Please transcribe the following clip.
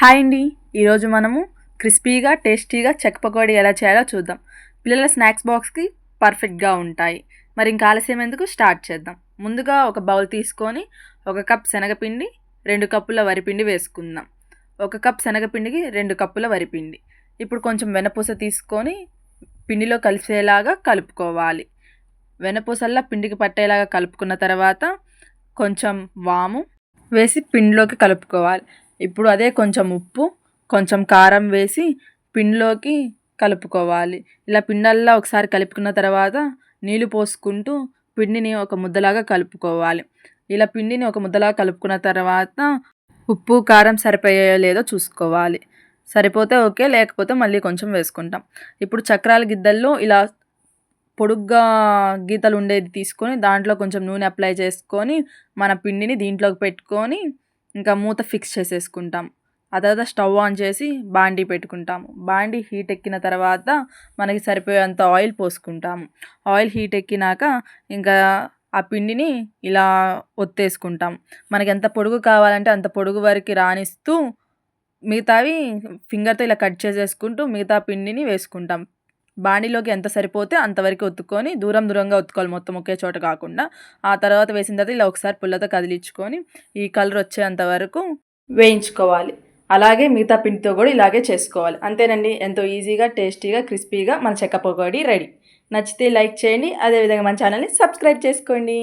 Hi అండి. ఈరోజు మనము క్రిస్పీగా టేస్టీగా చెక్క పకోడీ ఎలా చేయాలో చూద్దాం. పిల్లల స్నాక్స్ బాక్స్కి పర్ఫెక్ట్గా ఉంటాయి. మరి ఇంకా ఆలస్యం ఎందుకు, స్టార్ట్ చేద్దాం. ముందుగా ఒక బౌల్ తీసుకొని 1 కప్ శనగపిండి, 2 కప్పుల వరిపిండి వేసుకుందాం. 1 కప్ శనగపిండికి 2 కప్పుల వరిపిండి. ఇప్పుడు కొంచెం వెన్నపూస తీసుకొని పిండిలో కలిసేలాగా కలుపుకోవాలి. వెన్నపూసల్లా పిండికి పట్టేలాగా కలుపుకున్న తర్వాత కొంచెం వాము వేసి పిండిలోకి కలుపుకోవాలి. ఇప్పుడు అదే కొంచెం ఉప్పు, కొంచెం కారం వేసి పిండిలోకి కలుపుకోవాలి. ఇలా పిండల్లా ఒకసారి కలుపుకున్న తర్వాత నీళ్లు పోసుకుంటూ పిండిని ఒక ముద్దలాగా కలుపుకోవాలి. ఇలా పిండిని ఒక ముద్దలాగా కలుపుకున్న తర్వాత ఉప్పు కారం సరిపోయాయో లేదో చూసుకోవాలి. సరిపోతే ఓకే, లేకపోతే మళ్ళీ కొంచెం వేసుకుంటాం. ఇప్పుడు చక్రాల గిద్దల్లో ఇలా పొడుగ్గా గీతలు ఉండేది తీసుకొని దాంట్లో కొంచెం నూనె అప్లై చేసుకొని మన పిండిని దీంట్లోకి పెట్టుకొని ఇంకా మూత ఫిక్స్ చేసేసుకుంటాం. ఆ తర్వాత స్టవ్ ఆన్ చేసి బాండీ పెట్టుకుంటాము. బాండీ హీట్ ఎక్కిన తర్వాత మనకి సరిపోయేంత ఆయిల్ పోసుకుంటాము. ఆయిల్ హీట్ ఎక్కినాక ఇంకా ఆ పిండిని ఇలా ఒత్తేసుకుంటాం. మనకి ఎంత పొడుగు కావాలంటే అంత పొడుగు వరకు రానిస్తూ మిగతావి ఫింగర్తో ఇలా కట్ చేసేసుకుంటూ మిగతా పిండిని వేసుకుంటాం. బాండీలోకి ఎంత సరిపోతే అంతవరకు ఒత్తుకొని దూరంగా ఒత్తుకోవాలి, మొత్తం ఒకే చోట కాకుండా. ఆ తర్వాత వేసిన తర్వాత ఇలా ఒకసారి పుల్లతో కదిలించుకొని ఈ కలర్ వచ్చేంత వరకు వేయించుకోవాలి. అలాగే మిగతా పిండితో కూడా ఇలాగే చేసుకోవాలి. అంతేనండి, ఎంతో ఈజీగా టేస్టీగా క్రిస్పీగా మన చెక్క పకోడీ రెడీ. నచ్చితే లైక్ చేయండి, అదేవిధంగా మన ఛానల్ని సబ్స్క్రైబ్ చేసుకోండి.